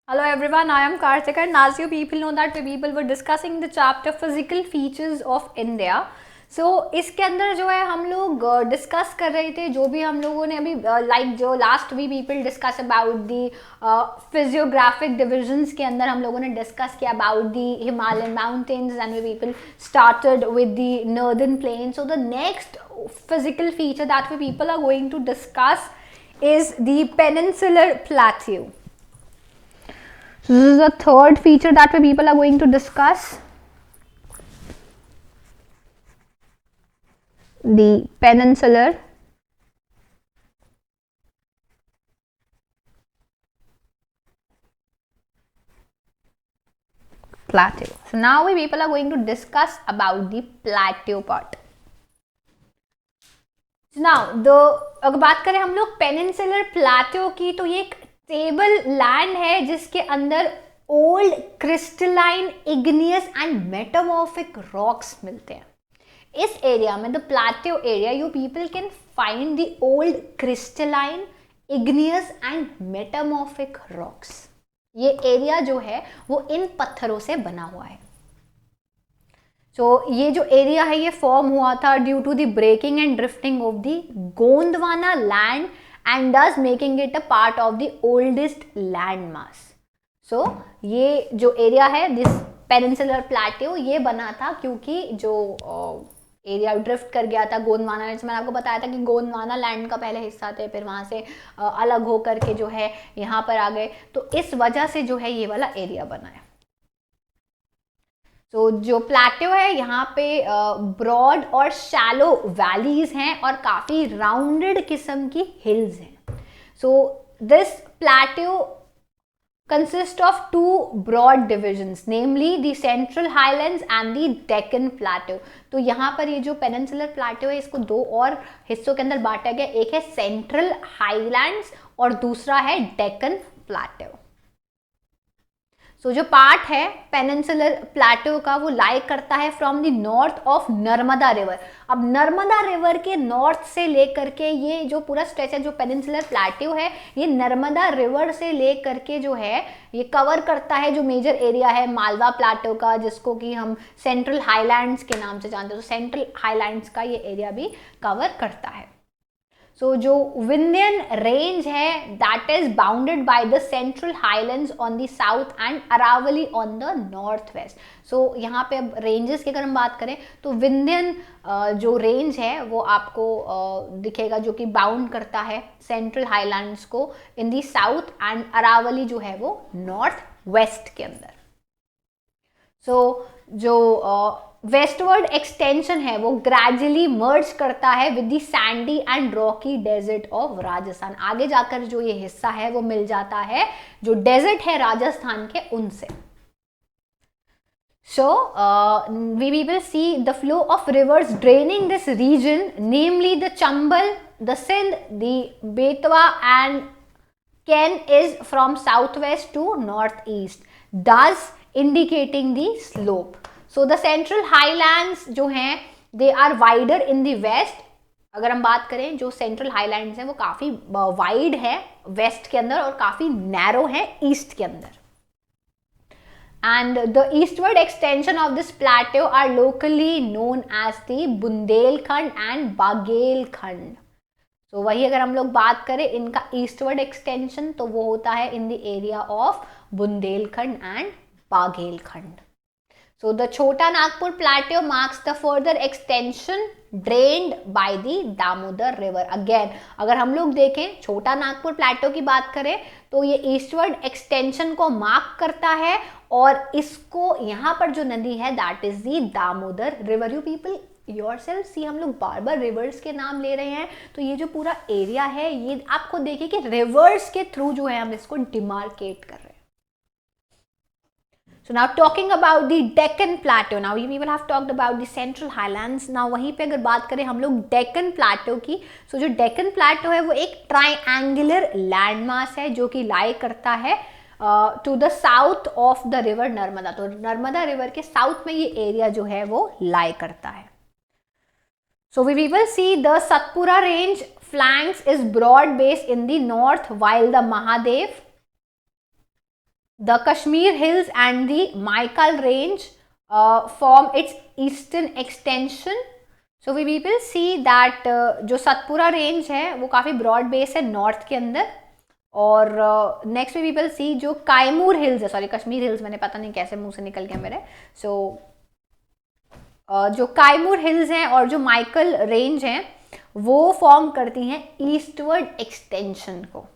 Hello everyone, I am Karthika and as you people know that we people were discussing the chapter physical features of India. So इसके अंदर जो है हम लोग discuss कर रहे थे जो भी हम लोगों ने अभी जो last we people discuss about the physiographic divisions के अंदर हम लोगों ने डिस्कस किया about the Himalayan mountains and we people started with the northern plain. So the next physical feature that we people are going to discuss is the peninsular plateau. So this is the third feature that we people are going to discuss. The peninsular plateau. So now we people are going to discuss about the plateau part. Now अगर बात करें हम लोग peninsular प्लेटो की तो ये एक table land है जिसके अंदर old crystalline igneous and metamorphic rocks मिलते हैं. इस एरिया में the plateau area you people can find the old crystalline igneous and metamorphic rocks. ये एरिया जो है वो इन पत्थरों से बना हुआ है. ये जो एरिया है ये फॉर्म हुआ था due to the breaking and drifting of the Gondwana land and thus making it a part of the oldest land mass. ये जो एरिया है दिस पेनिनसुलर प्लेटो ये बना था क्योंकि जो एरिया ड्रिफ्ट कर गया था गोंडवाना. मैंने आपको बताया था कि गोंडवाना लैंड का पहले हिस्सा थे, फिर वहाँ से अलग होकर के जो है यहाँ पर आ गए, तो इस वजह से जो है ये वाला एरिया बना है. जो प्लेटो है यहाँ पे ब्रॉड और शैलो वैलीज हैं और काफ़ी राउंडेड किस्म की हिल्स हैं. This plateau consist of two broad divisions namely the central highlands and the Deccan plateau. तो यहाँ पर ये जो पेनिनसुलर प्लेटो है इसको दो और हिस्सों के अंदर बांटा गया. एक है सेंट्रल हाईलैंड्स और दूसरा है डेक्कन प्लेटो. जो पार्ट है पेनिनसुलर प्लेटो का वो लाई करता है from the north of Narmada river. अब नर्मदा रिवर के नॉर्थ से लेकर के ये जो पूरा स्ट्रेच है जो पेनिनसुलर प्लेटो है ये नर्मदा रिवर से लेकर के जो है ये कवर करता है जो मेजर एरिया है मालवा प्लेटो का जिसको कि हम सेंट्रल हाईलैंड्स के नाम से जानते हैं. तो सेंट्रल हाईलैंड्स का ये एरिया भी कवर करता है. जो विंध्यन रेंज है that is bounded by the central highlands on the south and Aravalli on the north west. यहाँ पे अब रेंजेस की अगर हम बात करें तो विंध्यन जो रेंज है वो आपको दिखेगा जो कि बाउंड करता है सेंट्रल हाईलैंड्स को in the south and Aravalli जो है वो नॉर्थ वेस्ट के अंदर. जो वेस्टवर्ड एक्सटेंशन है वो ग्रेजुअली मर्ज करता है with the sandy and rocky desert of Rajasthan. आगे जाकर जो ये हिस्सा है वो मिल जाता है जो डेजर्ट है राजस्थान के उनसे. We will see the flow of rivers draining this region, namely the Chambal, the Sindh, the Betwa and Ken is from southwest to northeast, thus indicating the slope. The central highlands जो हैं they are wider in the west. अगर हम बात करें जो central highlands हैं वो काफ़ी वाइड है वेस्ट के अंदर और काफ़ी नैरो है ईस्ट के अंदर. And the eastward extension of this plateau are locally known as the Bundelkhand and बागेलखंड. वही अगर हम लोग बात करें इनका ईस्टवर्ड एक्सटेंशन तो वो होता है in the area of Bundelkhand and Baghelkhand. The Chota Nagpur plateau marks the further extension drained by the Damodar river. Again, अगर हम लोग देखें छोटा नागपुर प्लेटो की बात करें तो ये ईस्टवर्ड एक्सटेंशन को मार्क करता है और इसको यहाँ पर जो नदी है that is the Damodar river. You people yourself see हम लोग बार बार रिवर्स के नाम ले रहे हैं तो ये जो पूरा एरिया है ये आपको देखिए कि रिवर्स के थ्रू जो है हम इसको डिमार्केट कर रहे हैं. So now talking about the Deccan Plateau, now we will have talked about the Central Highlands. Now वहीं पे अगर बात करें हम लोग Deccan Plateau की, जो Deccan Plateau है वो एक ट्राइंगुलर लैंडमास है जो कि लाई करता है to the south of the river Narmada. तो नर्मदा रिवर के साउथ में ये एरिया जो है वो लाई करता है. We will see the Satpura range flanks is broad base in the north while the Mahadev the Kashmir hills and the Maikal range form its eastern extension. So we people see that जो Satpura range है वो काफ़ी broad base है north के अंदर. और next we people सी जो कायमूर hills है, सॉरी कश्मीर हिल्स मैंने पता नहीं कैसे मुंह से निकल गया मेरे. सो जो कायमूर हिल्स हैं और जो माइकल रेंज हैं वो फॉर्म करती हैं ईस्टवर्ड एक्सटेंशन को.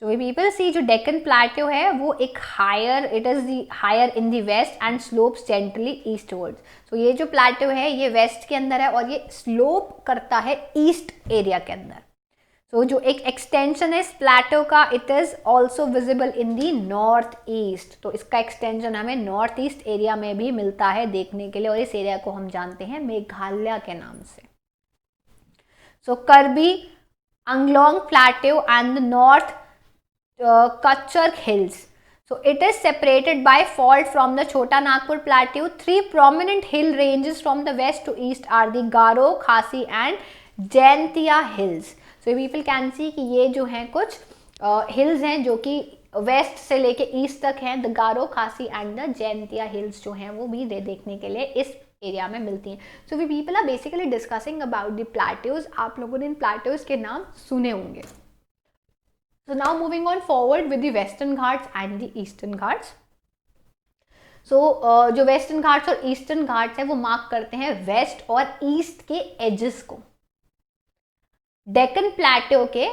सो वी पीपल सी जो डेक्कन प्लेट्यू है वो एक higher, it is the higher in the west and slopes gently eastwards. So ये जो प्लेट्यू है ये वेस्ट के अंदर है और ये स्लोप करता है ईस्ट एरिया के अंदर. सो जो एक एक्सटेंशन है इस प्लेट्यू का, it is also visible in the north east. तो इसका एक्सटेंशन हमें नॉर्थ ईस्ट एरिया में भी मिलता है देखने के लिए और इस एरिया को हम जानते हैं मेघालय के नाम से. So Karbi Anglong plateau and the north Kachchar Hills. So it is separated by fault from the Chota Nagpur Plateau. Three prominent hill ranges from the west to east are the Garo, Khasi and Jaintia Hills. So people can see कि ये जो हैं कुछ hills हैं जो कि waste से लेके ईस्ट तक हैं. द गारो, खासी एंड द जैंतिया हिल्स जो हैं वो भी देखने के लिए इस एरिया में मिलती हैं. So we people are basically discussing about the plateaus. आप लोगों ने इन प्लेट्यूज के नाम सुने होंगे. So now moving on forward with the Western Ghats and the Eastern Ghats. So जो Western Ghats और Eastern Ghats है वो मार्क करते हैं वेस्ट और ईस्ट के एजेस को. डेक्कन प्लेट्यू के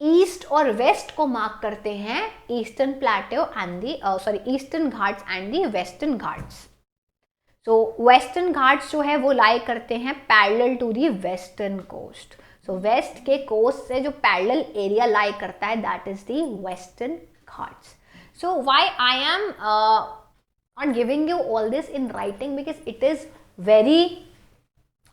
ईस्ट और वेस्ट को मार्क करते हैं eastern plateau and the eastern ghats and the western ghats. So western ghats जो है वो लाई करते हैं parallel to the western coast. So west के कोस्ट से जो पैरेलल एरिया लाई करता है that is the western ghats. So why I am not giving you all this in writing because it is very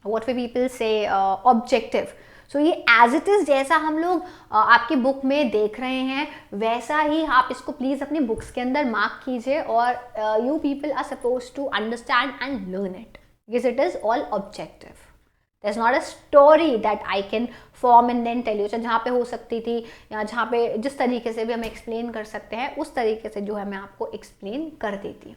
what we people से objective. सो ये as it is जैसा हम लोग आपकी बुक में देख रहे हैं वैसा ही आप इसको प्लीज़ अपनी बुक्स के अंदर मार्क कीजिए और you people are suppose to understand and learn it because it is all objective. There's not a story that I can form and then tell you. जहाँ पे हो सकती थी या जहाँ पे जिस तरीके से भी हम एक्सप्लेन कर सकते हैं उस तरीके से जो है मैं आपको एक्सप्लेन कर देती हूँ.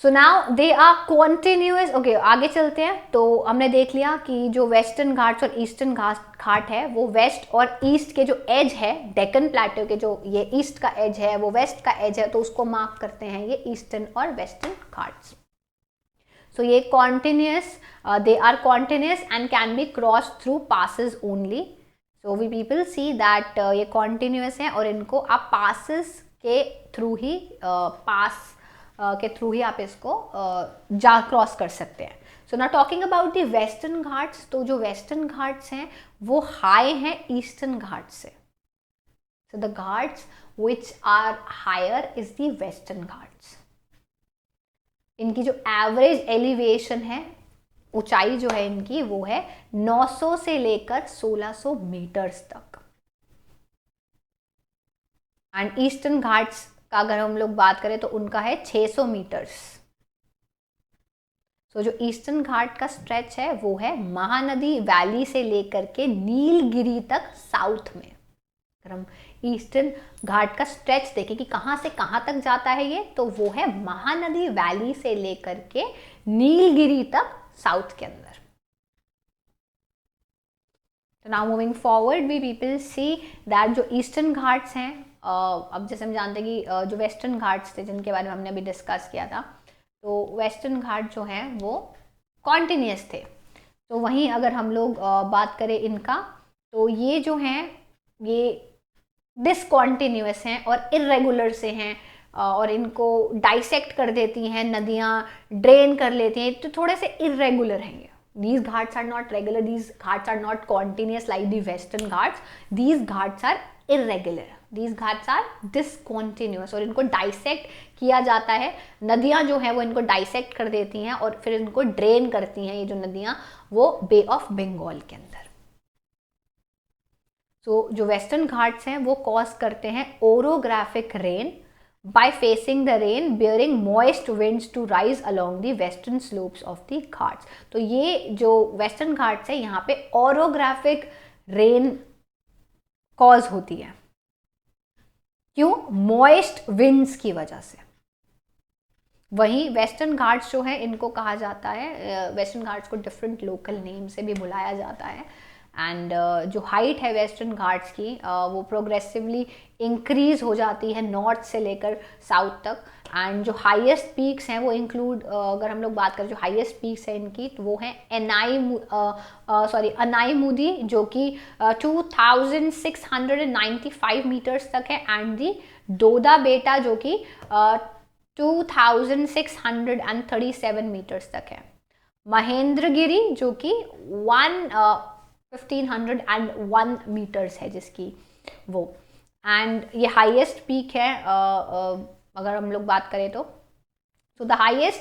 So now they are continuous. Okay आगे चलते हैं. तो हमने देख लिया कि जो वेस्टर्न घाट्स और ईस्टर्न घाट है वो वेस्ट और ईस्ट के जो एज है डेक्कन प्लेट्यू के जो ये ईस्ट का एज है वो वेस्ट का एज है तो उसको मार्क करते हैं ये ईस्टर्न और वेस्टर्न घाट्स. So ये continuous, they are continuous and can be crossed through passes only. So we people see that ये continuous है और इनको आप passes के through ही pass के through ही आप इसको जा क्रॉस कर सकते हैं. So now talking about the western Ghats, तो जो western घाट्स हैं वो high हैं eastern घाट्स से. So the Ghats which are higher is the western Ghats. इनकी जो एवरेज एलिवेशन है ऊंचाई जो है इनकी वो है 900 से लेकर 1600 मीटर्स तक. एंड ईस्टर्न घाट्स का अगर हम लोग बात करें तो उनका है 600 मीटर्स. सो जो ईस्टर्न घाट का स्ट्रेच है वो है महानदी वैली से लेकर के नीलगिरी तक साउथ में. अगर हम ईस्टर्न घाट का स्ट्रेच देखें कि कहाँ से कहाँ तक जाता है ये तो वो है महानदी वैली से लेकर के नीलगिरी तक साउथ के अंदर. तो now moving forward we people see that जो ईस्टर्न घाट्स हैं अब जैसे हम जानते हैं कि जो वेस्टर्न घाट्स थे जिनके बारे में हमने अभी डिस्कस किया था तो वेस्टर्न घाट जो हैं वो कॉन्टिन्यूस थे. तो वहीं अगर हम लोग बात करें इनका तो ये जो हैं ये डिसकॉन्टिन्यूअस हैं और इरेगुलर से हैं और इनको डाइसेक्ट कर देती हैं नदियाँ, ड्रेन कर लेती हैं तो थोड़े से इरेगुलर हैं ये. These ghats are not regular, these ghats are not continuous like the western ghats. These ghats are irregular, these ghats are discontinuous और इनको डाइसेक्ट किया जाता है. नदियाँ जो हैं वो इनको डाइसेक्ट कर देती हैं और फिर इनको ड्रेन करती हैं ये जो नदियाँ वो बे ऑफ बंगाल के अंदर. सो जो वेस्टर्न घाट्स हैं वो कॉज करते हैं orographic rain by facing the rain bearing moist winds to rise along the western slopes of the ghats. तो ये जो वेस्टर्न घाट्स है यहाँ पे ओरोग्राफिक रेन कॉज होती है. क्यों? मॉइस्ट विंड्स की वजह से। वहीं वेस्टर्न घाट्स जो है इनको कहा जाता है, वेस्टर्न घाट्स को डिफरेंट लोकल नेम से भी बुलाया जाता है। एंड जो हाइट है वेस्टर्न घाट्स की वो प्रोग्रेसिवली इंक्रीज हो जाती है नॉर्थ से लेकर साउथ तक। एंड जो हाईएस्ट पीक्स हैं वो इंक्लूड, अगर हम लोग बात करें जो हाईएस्ट पीक्स हैं इनकी, तो वो हैं अनाईमुदी जो कि 2695 मीटर्स तक है, एंड दी डोदा बेटा जो कि 2637 मीटर्स तक है। महेंद्रगिरी जो कि 1501 मीटर्स है जिसकी वो, एंड ये हाईएस्ट पीक है। अगर हम लोग बात करें तो द हाईएस्ट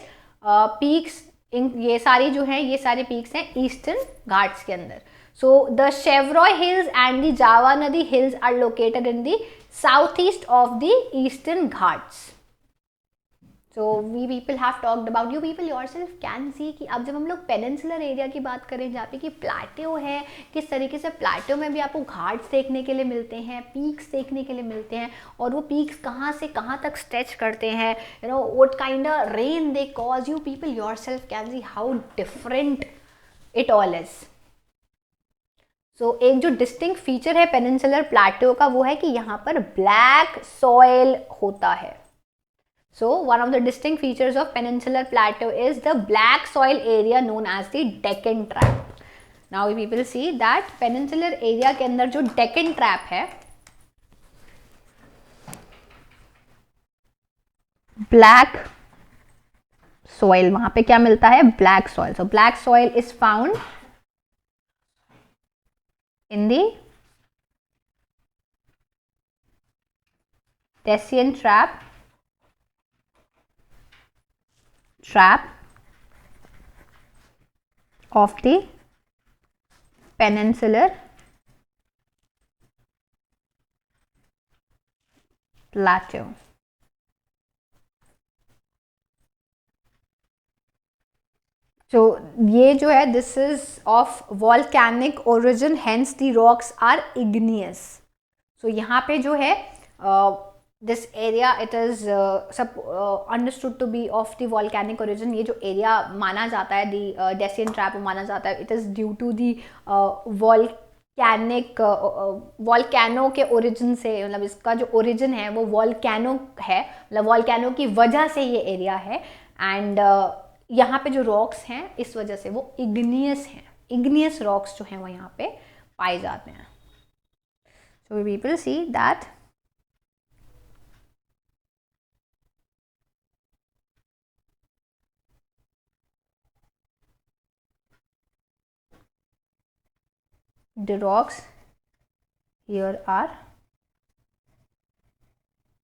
पीक्स ये सारी जो है ये सारे पीक्स हैं ईस्टर्न घाट्स के अंदर। So the Shevaroy hills and the Javadi hills are located in the south east of the Eastern Ghats. So we people have talked about, you people yourself can see कि अब जब हम लोग पेनिनसुलर एरिया की बात करें जहाँ पे कि प्लेट्यू है, किस तरीके से प्लेट्यू में भी आपको घाट्स देखने के लिए मिलते हैं, पीक्स देखने के लिए मिलते हैं, और वो पीक्स कहाँ से कहाँ तक स्ट्रेच करते हैं, you know what kind of rain they cause, you people yourself can see how different it all is. So एक जो डिस्टिंक्ट फीचर है पेनिनसुलर प्लेट्यू का वो है कि यहाँ पर ब्लैक सॉइल होता है। So one of the distinct features of peninsular plateau is the black soil area known as the Deccan Trap. Now we will see that peninsular area के अंदर जो Deccan Trap है, black soil, वहां पे क्या मिलता है? Black soil. So black soil is found in the Deccan Trap of the peninsular plateau. So ये जो है this is of volcanic origin, hence the rocks are igneous. So यहाँ पे जो है this area it is understood to be of the volcanic origin. ये जो area माना जाता है the Deccan Trap माना जाता है, it is due to the volcano के ओरिजिन से, मतलब इसका जो ओरिजिन है वो वॉल्केनो है, मतलब वॉल्केनो की वजह से ये एरिया है। एंड यहाँ पे जो रॉक्स हैं इस वजह से वो इग्नियस हैं, इग्नियस रॉक्स जो हैं वो यहाँ पे पाए जाते हैं। So we people see that the rocks here are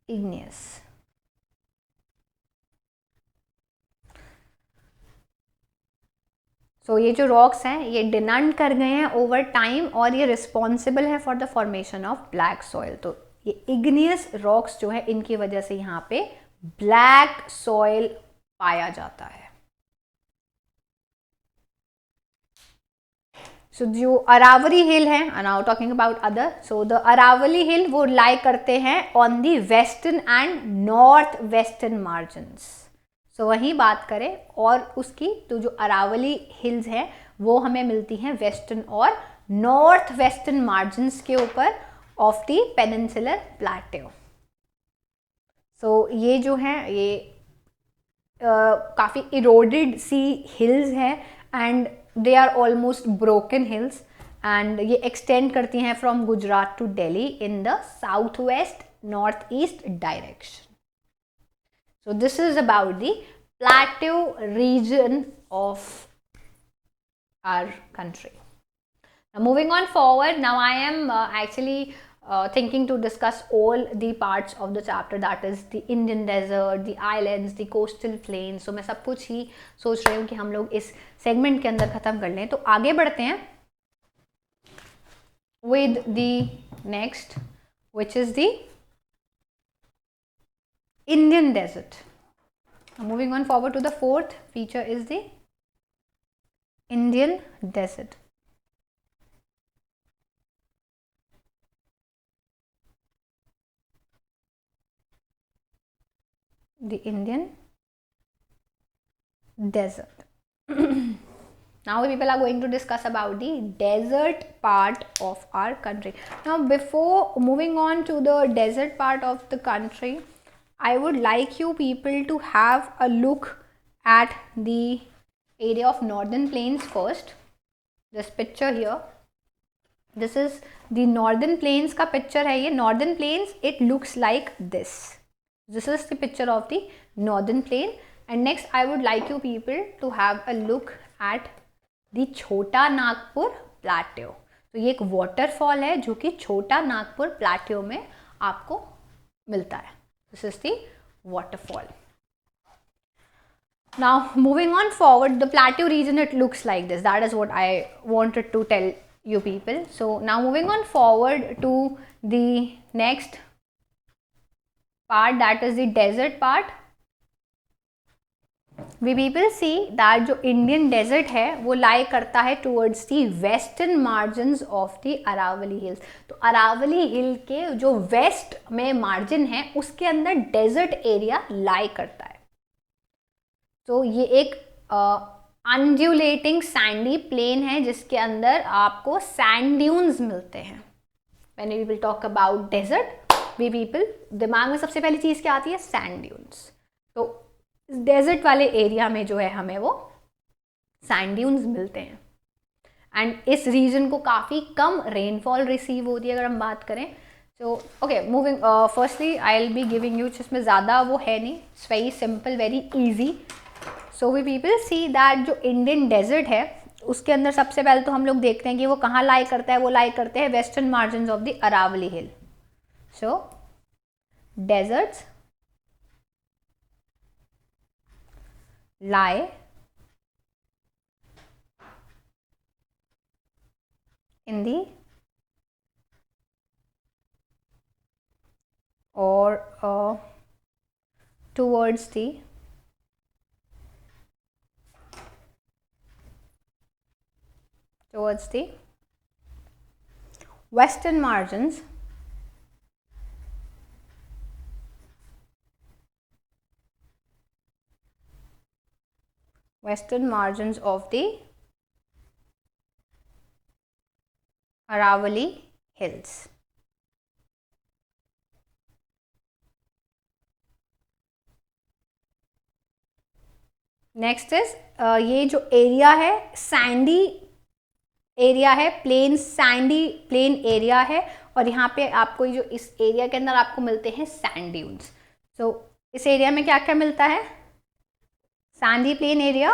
igneous. So ये जो रॉक्स हैं ये डिनंट कर गए हैं ओवर टाइम और ये रिस्पॉन्सिबल है for the formation of black soil. तो ये इग्नियस रॉक्स जो है इनकी वजह से यहाँ पे ब्लैक सॉइल पाया जाता है। सो जो अरावली हिल है, now talking about other, so the Aravalli hill वो लाई करते हैं on the western and north western margins. So वहीं बात करें और उसकी तो जो अरावली हिल्स हैं वो हमें मिलती हैं वेस्टर्न और नॉर्थ वेस्टर्न मार्जिन्स के ऊपर of the peninsular plateau. So ये जो है ये काफ़ी इरोडेड सी हिल्स हैं and they are almost broken hills, and ये एक्सटेंड करती हैं from Gujarat to Delhi in the south west north east direction. So this is about the plateau region of our country. Now moving on forward, now I am actually thinking to discuss all the parts of the chapter, that is the Indian desert, the islands, the coastal plains. So मैं सब कुछ ही सोच रही हूँ कि हम लोग इस segment के अंदर ख़त्म कर लें। तो आगे बढ़ते हैं with the next, which is the Indian desert. Now moving on forward to the fourth feature is the Indian desert. the Indian desert. Now people are going to discuss about the desert part of our country. Now before moving on to the desert part of the country, I would like you people to have a look at the area of northern plains first. This picture here, this is the northern plains का picture है ये. Northern plains, it looks like this. This is the picture of the northern plain. And next I would like you people to have a look at the छोटा Nagpur plateau. तो ये एक waterfall है जो कि छोटा नागपुर प्लाट्यू में आपको मिलता है. This is the waterfall. Now moving on forward, the plateau region, it looks like this. That is what I wanted to tell you people. So now moving on forward to the next part, that is the desert part. We people see that जो Indian desert है वो lie करता है towards the western margins of the Aravalli Hills. तो अरावली हिल के जो waste में margin है उसके अंदर डेजर्ट एरिया लाई करता है. तो ये एक अनड्यूलेटिंग सैंडी प्लेन है जिसके अंदर आपको सैंड ड्यून्स मिलते हैं. When we will talk about desert, we people दिमाग में सबसे पहली चीज़ क्या आती है? Sand dunes. तो डेजर्ट वाले एरिया में जो है हमें वो सैंड ड्यून्स मिलते हैं. एंड इस रीजन को काफ़ी कम रेनफॉल रिसीव होती है अगर हम बात करें. So okay, moving firstly I will be giving you, जिसमें ज़्यादा वो है नहीं, it's very simple, very easy. So we people see that जो इंडियन डेजर्ट है उसके अंदर सबसे पहले तो हम लोग देखते हैं कि वो कहाँ लाई करता है. वो लाई करते हैं western margin of the Aravalli hill. So deserts lie in the or towards the western margins of the Aravalli Hills. Next is ये जो एरिया है सैंडी एरिया है, प्लेन सैंडी प्लेन एरिया है, और यहाँ पे आपको जो इस एरिया के अंदर आपको मिलते हैं सैंड ड्यून्स. सो इस एरिया में क्या क्या मिलता है? Sandy plain area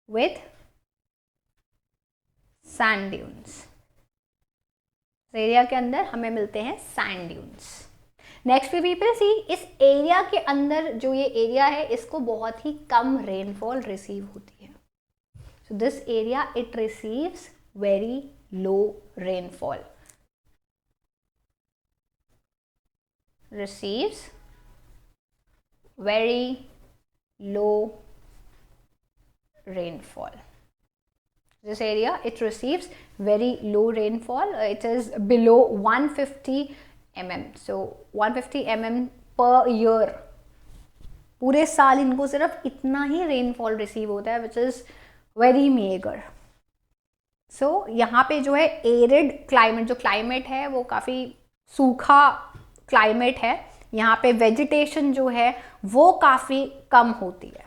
with sand dunes. Area के अंदर हमें मिलते हैं sand dunes. Next we people see, इस एरिया के अंदर जो ये एरिया है इसको बहुत ही कम रेनफॉल रिसीव होती है. So this area it receives very low rainfall, receives very low rainfall. This area it receives very low rainfall. It is below 150 mm. So 150 mm per year. पूरे साल इनको सिर्फ इतना ही रेनफॉल रिसीव होता है, which is very meager. So यहाँ पे जो है एरिड क्लाइमेट, जो क्लाइमेट है वो काफ़ी सूखा क्लाइमेट है. यहाँ पे वेजिटेशन जो है वो काफ़ी कम होती है.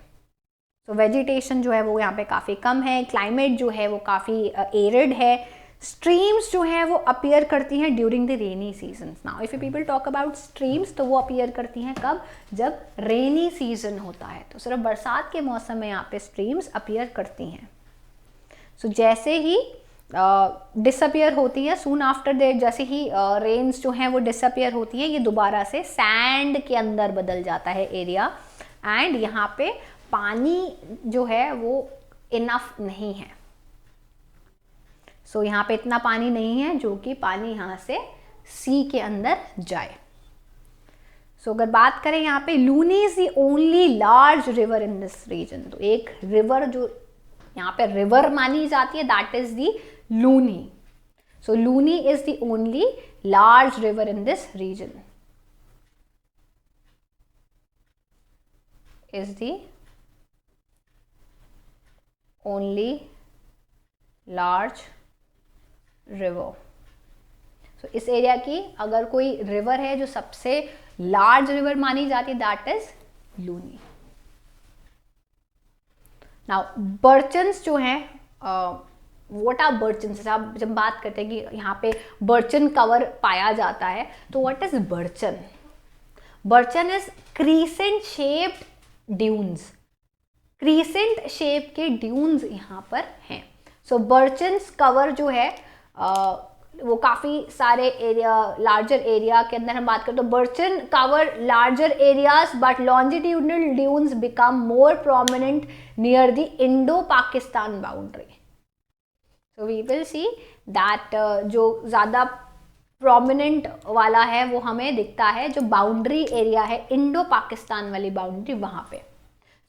तो वेजिटेशन जो है वो यहाँ पे काफ़ी कम है. क्लाइमेट जो है वो काफ़ी एरिड है. स्ट्रीम्स जो है वो अपीयर करती हैं during the rainy season. Now if you people talk about streams, तो वो अपीयर करती हैं कब? जब रेनी सीजन होता है. तो सिर्फ बरसात के मौसम में यहाँ पे स्ट्रीम्स अपीयर करती हैं. सो जैसे ही डिसअपियर होती है, सून आफ्टर देट, जैसे ही रेन्स जो हैं वो डिसअपियर होती है, ये दोबारा से सैंड के अंदर बदल जाता है एरिया. एंड यहाँ पे पानी जो है वो इनफ नहीं है. सो यहाँ पे इतना पानी नहीं है जो कि पानी यहाँ से सी के अंदर जाए. सो अगर बात करें यहाँ पे, Luni is the only large river in this region. तो एक रिवर जो यहाँ पे रिवर मानी जाती है, that is the Luni. So Luni is the only large river in this region. Is the only large river. So इस एरिया की अगर कोई रिवर है जो सबसे लार्ज रिवर मानी जाती है, दैट इज लूनी. नाउ बर्चन्स जो हैं, व्हाट आर बर्चन्स? आप जब बात करते हैं कि यहाँ पे बर्चन कवर पाया जाता है, तो what is barchan? Barchan is crescent shaped dunes. Crescent shape के ड्यून्स यहाँ पर हैं. सो बर्चन्स कवर जो है वो काफ़ी सारे एरिया, लार्जर एरिया के अंदर हम बात करें तो barchan cover larger areas but longitudinal dunes become more prominent near the Indo Pakistan boundary. So we will see that जो ज़्यादा प्रोमिनेंट वाला है वो हमें दिखता है जो बाउंड्री एरिया है, इंडो पाकिस्तान वाली बाउंड्री, वहाँ पे.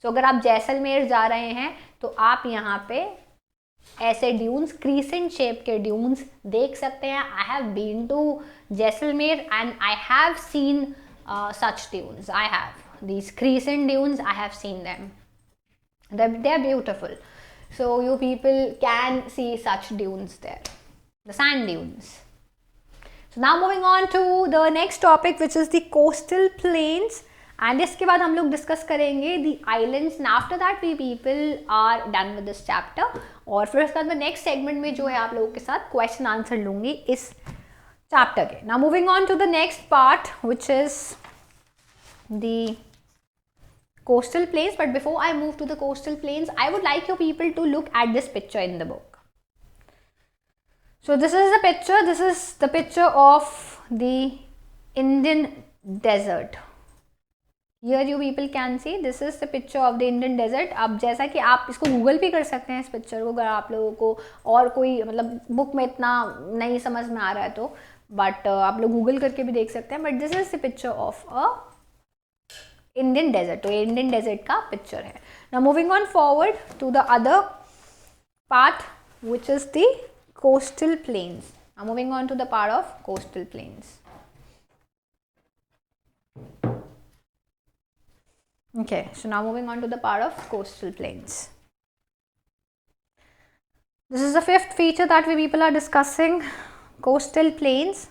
सो अगर आप जैसलमेर जा रहे हैं तो आप यहाँ पे ऐसे ड्यून्स, क्रीसेंट शेप के ड्यून्स देख सकते हैं. I have been to Jaisalmer and I have seen such dunes. I have these crescent dunes, I have seen them. They are beautiful. So you people can see such dunes there, the sand dunes. So now moving on to the next topic, which is the coastal plains. And इसके बाद हम लोग discuss करेंगे the islands. And after that we people are done with this chapter. और फिर उसके बाद मैं नेक्स्ट सेगमेंट में जो है आप लोगों के साथ क्वेश्चन आंसर लूंगी इस चैप्टर के. Now moving on to the next part which is the coastal plains. But before I move to the coastal plains, I would like you people to look at this picture in the book. So this is the picture. This is the picture of the Indian desert. Here you people can see this is the picture of the Indian desert. अब जैसा कि आप इसको Google भी कर सकते हैं इस पिक्चर को, अगर आप लोगों को और कोई मतलब बुक में इतना नहीं समझ में आ रहा है तो, बट आप लोग गूगल करके भी देख सकते हैं. But this is the picture of a Indian desert. तो ये इंडियन डेजर्ट का पिक्चर है. Now moving on forward to the other part which is the coastal plains. Now moving on to the part of coastal plains. Okay, so now moving on to the part of coastal plains. This is the fifth feature that we people are discussing, coastal plains.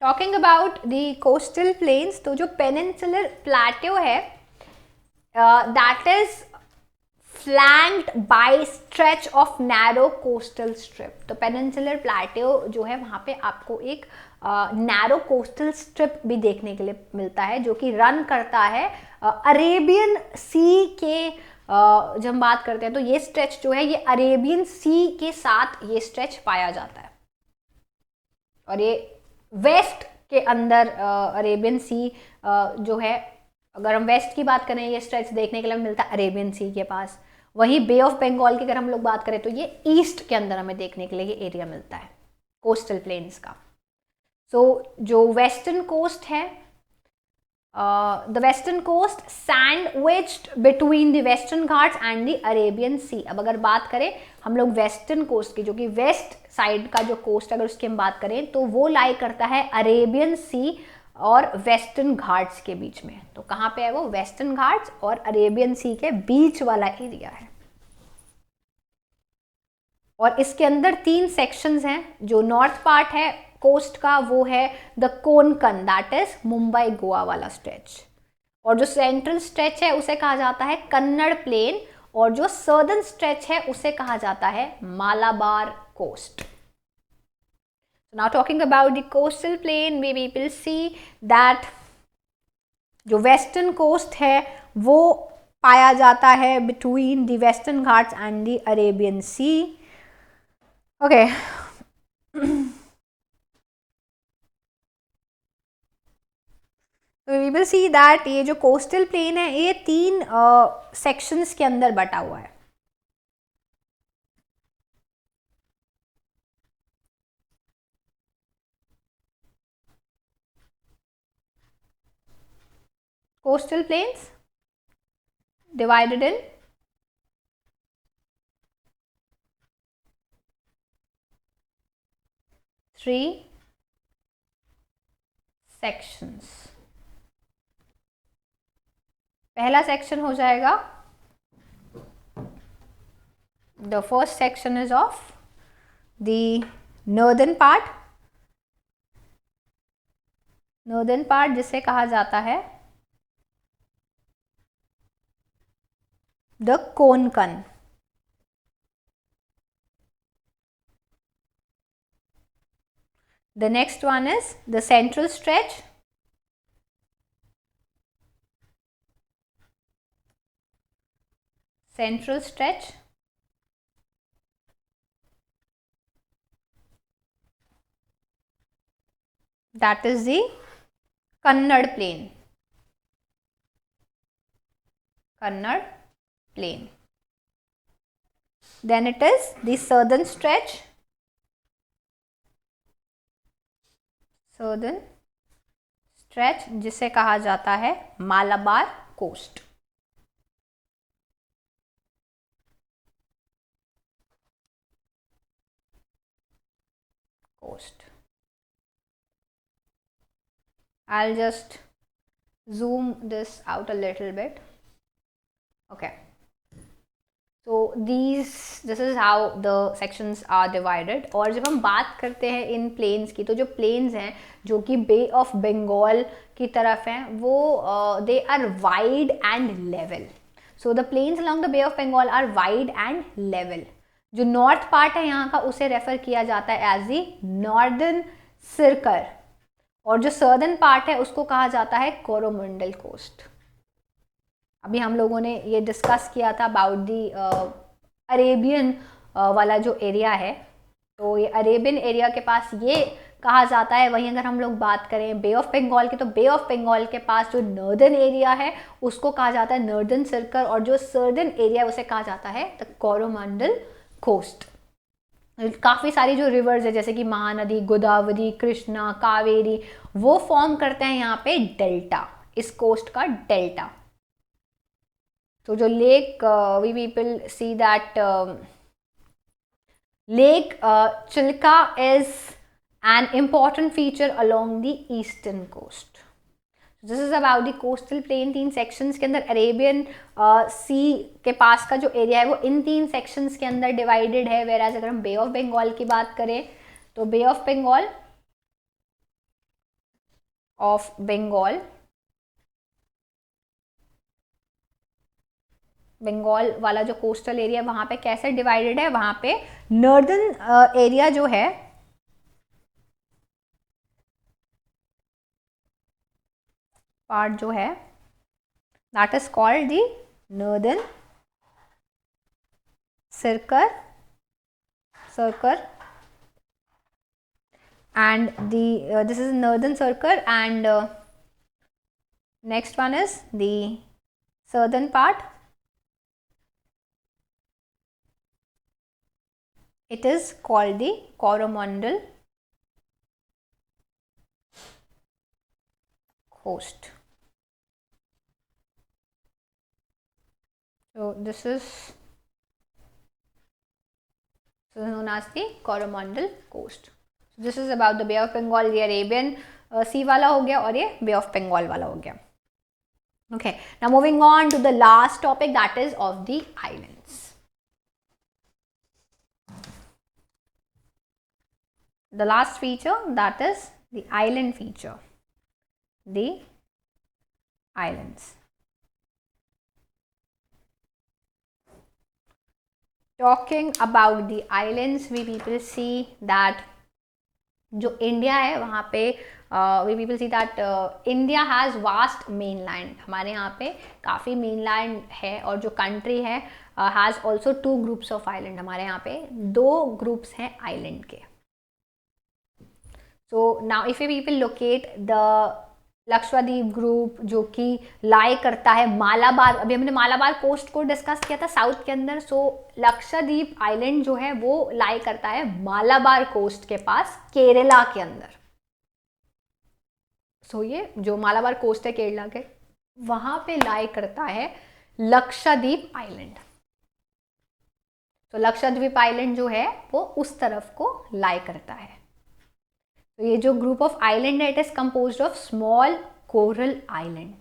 Talking about the coastal plains, तो जो peninsular plateau है, that is flanked by stretch of narrow coastal strip. तो peninsular plateau जो है वहाँ पे आपको एक नैरो कोस्टल स्ट्रिप भी देखने के लिए मिलता है जो कि रन करता है अरेबियन सी के. जब हम बात करते हैं तो ये स्ट्रेच जो है ये अरेबियन सी के साथ ये स्ट्रेच पाया जाता है. और ये वेस्ट के अंदर अरेबियन सी जो है, अगर हम वेस्ट की बात करें ये स्ट्रेच देखने के लिए मिलता है अरेबियन सी के पास. वहीं बे ऑफ बंगाल की अगर हम लोग बात करें तो ये ईस्ट के अंदर हमें देखने के लिए ये एरिया मिलता है कोस्टल प्लेन्स का. सो जो वेस्टर्न कोस्ट है, the Western coast sandwiched between the western Ghats and the Arabian sea. अब अगर बात करें हम लोग वेस्टर्न कोस्ट की, जो कि वेस्ट साइड का जो कोस्ट अगर उसकी हम बात करें तो वो लाई करता है अरेबियन सी और वेस्टर्न घाट्स के बीच में. तो कहाँ पे है वो? वेस्टर्न घाट्स और अरेबियन सी के बीच वाला एरिया है. और इसके अंदर 3 सेक्शंस हैं. जो नॉर्थ पार्ट है कोस्ट का वो है the Konkan, that is Mumbai Goa वाला स्ट्रेच. और जो सेंट्रल स्ट्रेच है उसे कहा जाता है कन्नड़ प्लेन. और जो सर्दर्न स्ट्रेच है उसे कहा जाता है Malabar coast. So now talking about the coastal plain, we will see that जो वेस्टर्न कोस्ट है वो पाया जाता है between the western Ghats and the Arabian sea. Okay, तो वी विल सी दैट ये जो कोस्टल प्लेन है ये 3 सेक्शंस के अंदर बटा हुआ है. coastal plains divided in three sections. पहला सेक्शन हो जाएगा, the first section is of the northern part जिसे कहा जाता है the Konkan. The next one is the central stretch. That is the Kannada plain. Then it is the southern stretch. जिसे कहा जाता है Malabar coast. I'll just zoom this out a little bit. Okay. So this is how the sections are divided. और जब हम बात करते हैं इन plains की, तो जो plains हैं जो कि Bay of Bengal की तरफ हैं, वो they are wide and level. So the plains along the Bay of Bengal are wide and level. जो नॉर्थ पार्ट है यहाँ का उसे रेफर किया जाता है एज दी नॉर्दर्न सर्कल, और जो सर्दर्न पार्ट है उसको कहा जाता है कोरोमंडल कोस्ट. अभी हम लोगों ने ये डिस्कस किया था अबाउट दी अरेबियन वाला जो एरिया है, तो ये अरेबियन एरिया के पास ये कहा जाता है. वहीं अगर हम लोग बात करें बे ऑफ बंगाल की, तो बे ऑफ बंगाल के पास जो नॉर्दर्न एरिया है उसको कहा जाता है नॉर्दर्न सर्कल, और जो सर्दर्न एरिया है उसे कहा जाता है द कोरोमंडल कोस्ट. काफ़ी सारी जो रिवर्स है जैसे कि महानदी, गोदावरी, कृष्णा, कावेरी, वो फॉर्म करते हैं यहाँ पे डेल्टा, इस कोस्ट का डेल्टा. तो जो lake we people see that lake Chilka is an important feature along the eastern coast. This is about the coastal plain. 3 sections के अंदर अरेबियन सी के पास का जो एरिया है वो इन 3 सेक्शंस के अंदर डिवाइडेड है. वेराज अगर हम बे ऑफ बंगाल की बात करें तो बे ऑफ बंगाल वाला जो कोस्टल एरिया वहाँ पे कैसे डिवाइडेड है, वहाँ पे नॉर्दर्न एरिया जो है पार्ट जो है that is called the northern circle and this is northern circle, and next one is the southern part. It is called the Coromandel coast. So this is known as the Coromandel coast. So this is about the Bay of Bengal. ये Arabian Sea वाला हो गया और ये Bay of Bengal वाला हो गया. Okay, now moving on to the last topic, that is of the islands. The last feature, that is the island feature. The islands. Talking about the islands, we people see that जो India है वहाँ पे we people see that India has vast mainland. हमारे यहाँ पे काफ़ी mainland है, और जो country है has also 2 groups of island. हमारे यहाँ पे 2 groups हैं island के. So now if we people locate the Lakshadweep group जो कि लाई करता है मालाबार, अभी हमने मालाबार कोस्ट को डिस्कस किया था साउथ के अंदर. सो लक्षद्वीप आइलैंड जो है वो लाई करता है मालाबार कोस्ट के पास केरला के अंदर. सो ये जो मालाबार कोस्ट है केरला के, वहां पे लाई करता है लक्षद्वीप आइलैंड। तो लक्षद्वीप आइलैंड जो है वो उस तरफ को लाई करता है। तो ये जो ग्रुप ऑफ आइलैंड है it is composed of small coral island.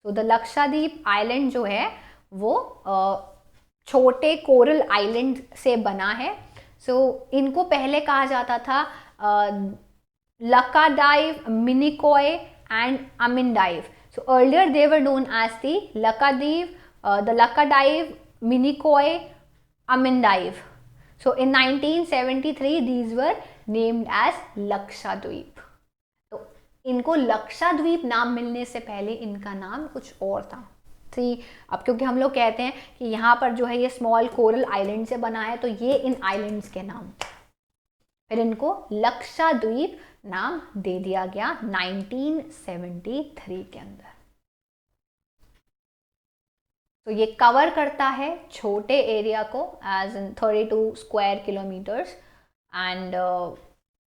तो द लक्षद्वीप आइलैंड जो है वो छोटे कोरल आइलैंड से बना है। सो इनको पहले कहा जाता था Laccadive, Minicoy and Amindivi. So earlier they were known as the Laccadive, the Laccadive, Minicoy, Amindivi. So in 1973 these were named as Lakshadweep. तो इनको लक्षद्वीप नाम मिलने से पहले इनका नाम कुछ और था। अब क्योंकि हम लोग कहते हैं कि यहाँ पर जो है ये स्मॉल कोरल आइलैंड से बना है तो ये इन आइलैंड्स के नाम, फिर इनको लक्षद्वीप नाम दे दिया गया 1973 के अंदर। तो ये कवर करता है छोटे एरिया को as in 32 square kilometers and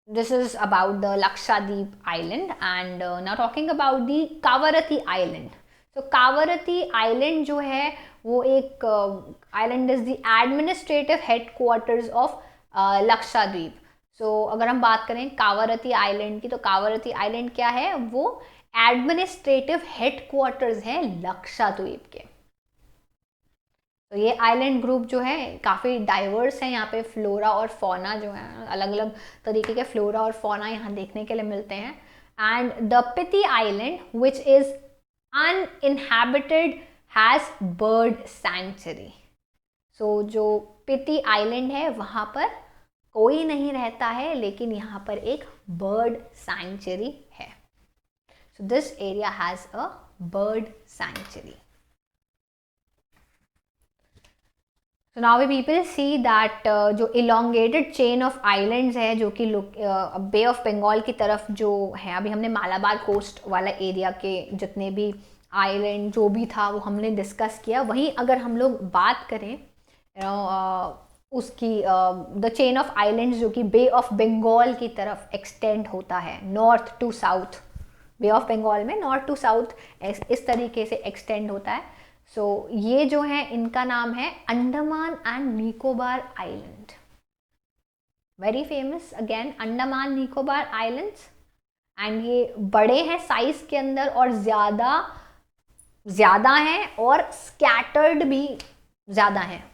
this is about the Lakshadweep island. And now talking about the Kavaratti island. तो कावरती आइलैंड जो है वो एक island is the administrative headquarters of Lakshadweep. So अगर हम बात करें कावरती आइलैंड की तो कावरती आइलैंड क्या है, वो एडमिनिस्ट्रेटिव हेडक्वार्टर्स हैं लक्षद्वीप के। तो ये आइलैंड ग्रुप जो है काफ़ी डाइवर्स है, यहाँ पे फ्लोरा और फौना जो है अलग अलग तरीके के फ्लोरा और फौना यहाँ देखने के लिए मिलते हैं। And the Pitti island which is uninhabited has bird sanctuary. So जो पिति आइलैंड है वहाँ पर कोई नहीं रहता है लेकिन यहाँ पर एक बर्ड सैंक्चुरी है। So this area has a bird sanctuary. So now we people see that जो elongated chain of islands है जो कि बे ऑफ बंगाल की तरफ जो है, अभी हमने मालाबार कोस्ट वाला एरिया के जितने भी आइलैंड जो भी था वो हमने डिस्कस किया। वहीं अगर हम लोग बात करें उसकी द चेन ऑफ आइलैंड्स जो कि बे ऑफ बंगाल की तरफ एक्सटेंड होता है north to south, bay of Bengal में नॉर्थ टू साउथ इस तरीके से एक्सटेंड होता है। सो ये जो है इनका नाम है Andaman and Nicobar island. Very famous again Andaman Nicobar islands. And ये बड़े हैं साइज के अंदर और ज़्यादा हैं और स्कैटर्ड भी ज़्यादा हैं।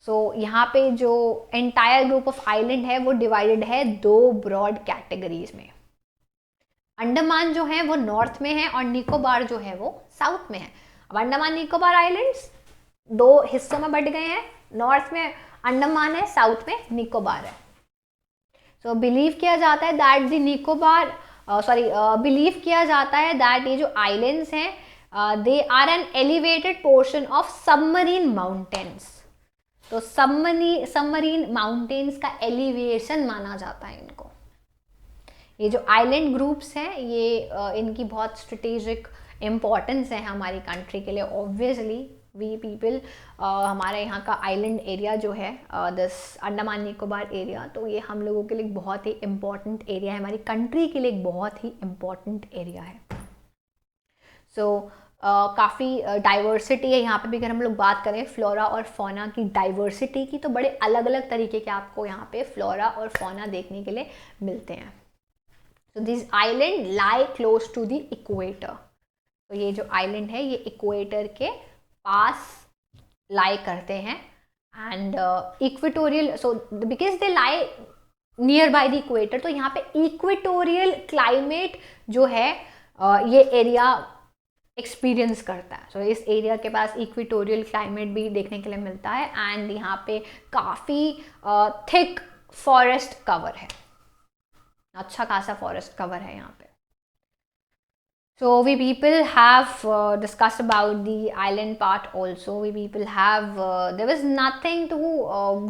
सो यहाँ पे जो एंटायर ग्रुप ऑफ आइलैंड है वो डिवाइडेड है दो ब्रॉड कैटेगरीज में। अंडमान जो है वो नॉर्थ में है और निकोबार जो है वो साउथ में है। अब अंडमान निकोबार आइलैंड्स दो हिस्सों में बट गए हैं, नॉर्थ में अंडमान है, साउथ में निकोबार है। सो बिलीव किया जाता है दैट द निकोबार बिलीव किया जाता है दैट ये जो आइलैंड्स हैं they are an elevated portion of submarine mountains. तो सबमरीन माउंटेन्स का एलिवेशन माना जाता है इनको। ये जो आइलैंड ग्रुप्स हैं ये इनकी बहुत स्ट्रेटेजिक इम्पॉर्टेंस है हमारी कंट्री के लिए। ऑब्वियसली वी पीपल हमारे यहाँ का आइलैंड एरिया जो है दिस अंडमान निकोबार एरिया, तो ये हम लोगों के लिए बहुत ही इम्पॉर्टेंट एरिया है, हमारी कंट्री के लिए एक बहुत ही इम्पॉर्टेंट एरिया है। सो काफ़ी डाइवर्सिटी है यहाँ पे भी। अगर हम लोग बात करें फ्लोरा और फौना की डाइवर्सिटी की तो बड़े अलग अलग तरीके के आपको यहाँ पे फ्लोरा और फौना देखने के लिए मिलते हैं। So this island lie close to the equator. तो ये जो आइलैंड है ये इक्वेटर के पास लाई करते हैं and equatorial, so because they lie near by the equator, तो यहाँ पे इक्वेटोरियल क्लाइमेट जो है ये एरिया एक्सपीरियंस करता है। सो इस एरिया के पास इक्वेटोरियल क्लाइमेट भी देखने के लिए मिलता है एंड यहाँ पे काफ़ी थिक फॉरेस्ट कवर है, अच्छा खासा फॉरेस्ट कवर है यहाँ पे। So we people have discussed about the island part also. We people have there was nothing to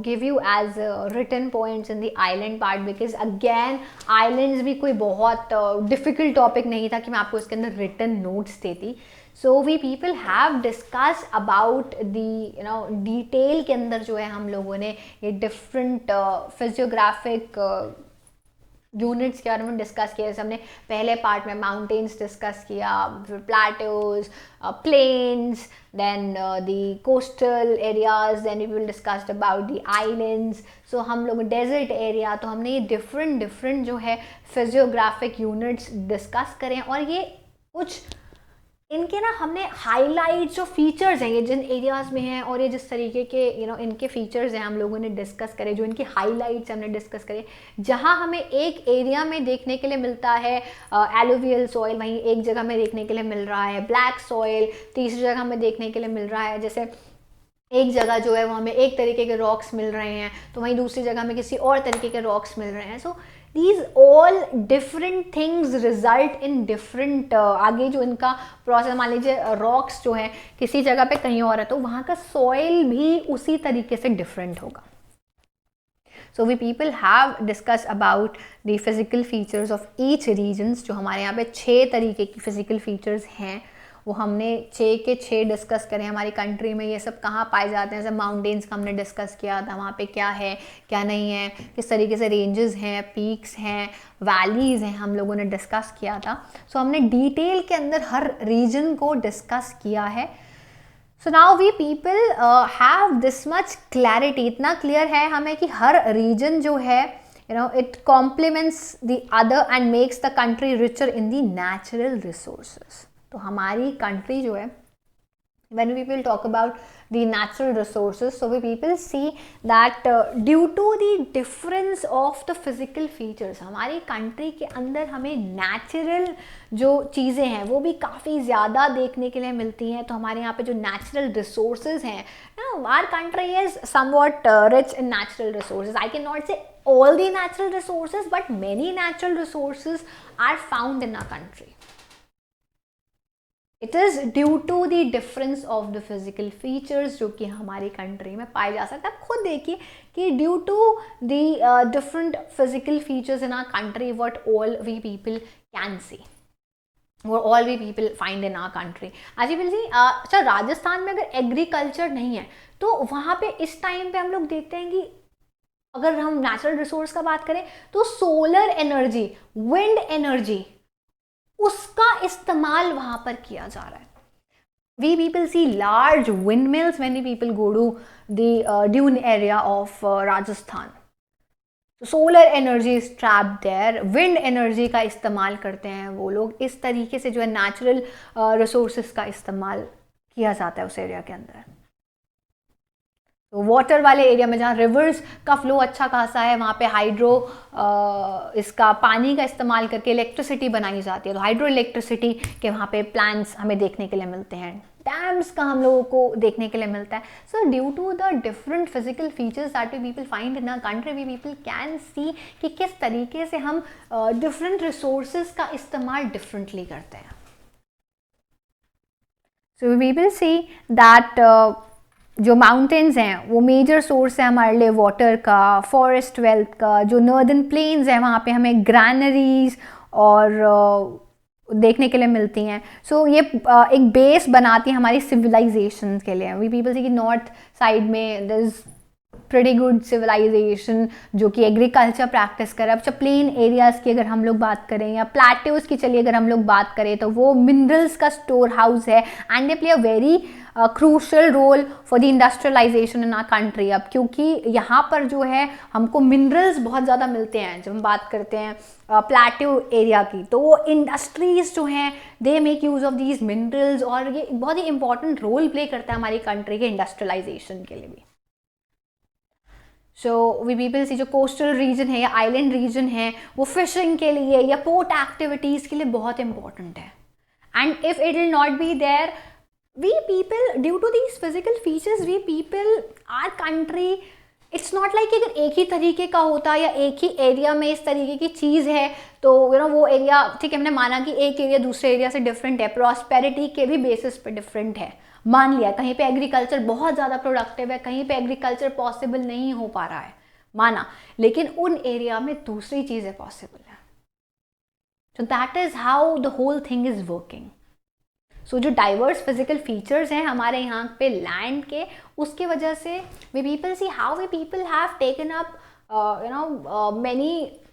give you as written points in the island part because again islands भी कोई बहुत difficult topic नहीं था कि मैं आपको इसके अंदर written notes देती। So we people have discussed about the detail के अंदर जो है हम लोगों ने ये different physiographic यूनिट्स के बारे में डिस्कस किया, जैसे हमने पहले पार्ट में माउंटेन्स डिस्कस किया, plateaus, plains, then the coastal areas, then we will discussed about the islands. So हम लोग डेजर्ट एरिया, तो हमने ये डिफरेंट जो है फिजियोग्राफिक यूनिट्स डिस्कस करें. और ये कुछ इनके ना हमने हाईलाइट जो फीचर्स हैं ये जिन एरियाज़ में हैं, और ये जिस तरीके के इनके फीचर्स हैं हम लोगों ने डिस्कस करे, जो इनकी हाईलाइट्स हमने डिस्कस करे. जहाँ हमें एक एरिया में देखने के लिए मिलता है एलुवियल सॉइल, वहीं एक जगह में देखने के लिए मिल रहा है ब्लैक सॉइल, तीसरी जगह हमें देखने के लिए मिल रहा है, जैसे एक जगह जो है वो हमें एक तरीके के रॉक्स मिल रहे हैं, तो वहीं दूसरी जगह में किसी और तरीके के रॉक्स मिल रहे हैं. सो these all different things result in different आगे जो इनका प्रोसेस, मान लीजिए रॉक्स जो है किसी जगह पे कहीं और है, तो वहाँ का सॉइल भी उसी तरीके से डिफरेंट होगा. So we people have discussed about the physical features of each regions. जो हमारे यहाँ पे 6 तरीके की physical features हैं, वो हमने 6 के 6 डिस्कस करें. हमारी कंट्री में ये सब कहाँ पाए जाते हैं, जैसे माउंटेन्स का हमने डिस्कस किया था, वहाँ पे क्या है क्या नहीं है, किस तरीके से रेंजेस हैं, पीक्स हैं, वैलीज़ हैं, हम लोगों ने डिस्कस किया था. सो हमने डिटेल के अंदर हर रीजन को डिस्कस किया है. So now we people have this much clarity, इतना क्लियर है हमें कि हर रीजन जो है it complements the other and makes the country richer in the natural resources. तो हमारी कंट्री जो है, when we will talk about the natural resources, so we people see that due to the difference of the physical features, हमारी country के अंदर हमें natural जो चीज़ें हैं वो भी काफ़ी ज़्यादा देखने के लिए मिलती हैं. तो हमारे यहाँ पे जो नेचुरल रिसोर्सेज हैं, our country is somewhat rich in natural resources. I cannot say all the natural resources, but many natural resources are found in our country. It is due to the difference of the physical features जो कि हमारी country में पाए जा सकते हैं. आप खुद देखिए कि due to the different physical features in our country, what all we people can see, what all we people find in our country. As you will see, अच्छा राजस्थान में अगर एग्रीकल्चर नहीं है तो वहाँ पे इस टाइम पे हम लोग देखते हैं कि अगर हम नेचुरल रिसोर्स का बात करें तो सोलर एनर्जी, विंड एनर्जी, उसका इस्तेमाल वहां पर किया जा रहा है. We people see large windmills when we people go to the dune area of Rajasthan. Solar energy is trapped there, wind energy का इस्तेमाल करते हैं वो लोग. इस तरीके से जो है नेचुरल रिसोर्सेज का इस्तेमाल किया जाता है उस एरिया के अंदर. तो वाटर वाले एरिया में जहाँ रिवर्स का फ्लो अच्छा खासा है, वहाँ पे हाइड्रो इसका पानी का इस्तेमाल करके इलेक्ट्रिसिटी बनाई जाती है. तो हाइड्रो इलेक्ट्रिसिटी के वहाँ पे प्लांट्स हमें देखने के लिए मिलते हैं, डैम्स का हम लोगों को देखने के लिए मिलता है. So due to the different physical features that we people find in a country, we people can see कि किस तरीके से हम डिफरेंट रिसोर्सेज का इस्तेमाल डिफरेंटली करते हैं. So we people see that जो माउंटेन्स हैं वो मेजर सोर्स है हमारे लिए वाटर का, फॉरेस्ट वेल्थ का. जो नॉर्दर्न प्लेन्स हैं वहाँ पे हमें ग्रैनरीज और देखने के लिए मिलती हैं. सो ये एक बेस बनाती है हमारी सिविलाइजेशन के लिए. वी पीपल सी कि नॉर्थ साइड में there is pretty good civilization जो कि एग्रीकल्चर प्रैक्टिस करे. अब प्लेन एरियाज़ की अगर हम लोग बात करें या प्लेट्यूज की चलिए अगर हम लोग बात करें, तो वो मिनरल्स का स्टोर हाउस है and they play a very crucial role for the industrialization in our country. अब क्योंकि यहाँ पर जो है हमको मिनरल्स बहुत ज़्यादा मिलते हैं जब हम बात करते हैं प्लेट्यू एरिया की, तो वो इंडस्ट्रीज जो हैं they make use of these minerals, और ये बहुत ही इंपॉर्टेंट रोल प्ले करता है हमारी कंट्री के इंडस्ट्रियलाइजेशन के लिए भी. सो वी पीपल सी जो कोस्टल रीजन है या आइलैंड रीजन है वो फिशिंग के लिए या पोर्ट एक्टिविटीज़ के लिए बहुत इंपॉर्टेंट है. And if it will not be there, we people due to these physical features, we people, our country, it's not like अगर एक ही तरीके का होता या एक ही एरिया में इस तरीके की चीज़ है तो वो एरिया ठीक है, हमने माना कि एक एरिया दूसरे एरिया से डिफरेंट है, प्रॉस्पेरिटी के भी बेसिस पे डिफरेंट है. मान लिया कहीं पे एग्रीकल्चर बहुत ज़्यादा प्रोडक्टिव है, कहीं पे एग्रीकल्चर पॉसिबल नहीं हो पा रहा है, माना, लेकिन उन एरिया में दूसरी चीज़ें पॉसिबल है. So that is how the whole thing is working. So जो डाइवर्स फिजिकल फीचर्स हैं हमारे यहाँ पे लैंड के, उसकी वजह से we people see how we people have taken up many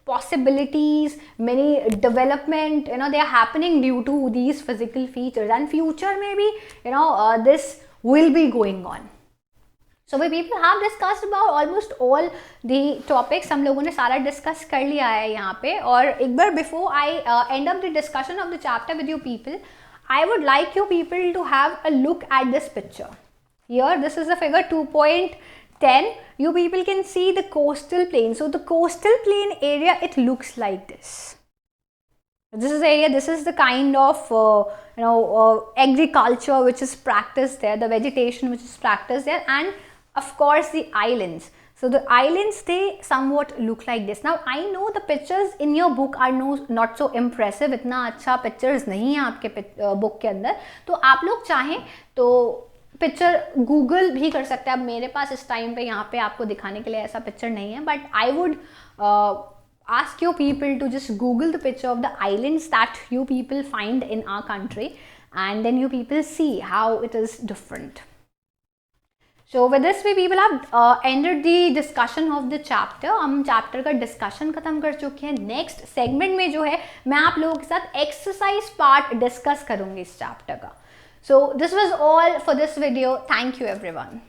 possibilities, many development, they are happening due to these physical features, and future maybe, this will be going on. So we people have discussed about almost all the topics. हम लोगों ने सारा discuss कर लिया है यहाँ पे. और एक बार before I end up the discussion of the chapter with you people, I would like you people to have a look at this picture. Here, this is the figure 2.10. You people can see the coastal plain. So the coastal plain area, it looks like this. This is the area, this is the kind of agriculture which is practiced there, the vegetation which is practiced there, and of course the islands. So the islands, they somewhat look like this. Now I know the pictures in your book are not so impressive. इतना अच्छा pictures नहीं है आपके book के अंदर. तो आप लोग चाहें तो पिक्चर गूगल भी कर सकते हैं. अब मेरे पास इस टाइम पे यहाँ पे आपको दिखाने के लिए ऐसा पिक्चर नहीं है, but I would ask you people to just Google the picture of the islands that you people find in our country, and then you people see how it is different. So with this we people have ended the discussion of the chapter. हम chapter का discussion खत्म कर चुके हैं. Next segment में जो है मैं आप लोगों के साथ exercise part discuss करूँगी इस chapter का. So this was all for this video. Thank you everyone.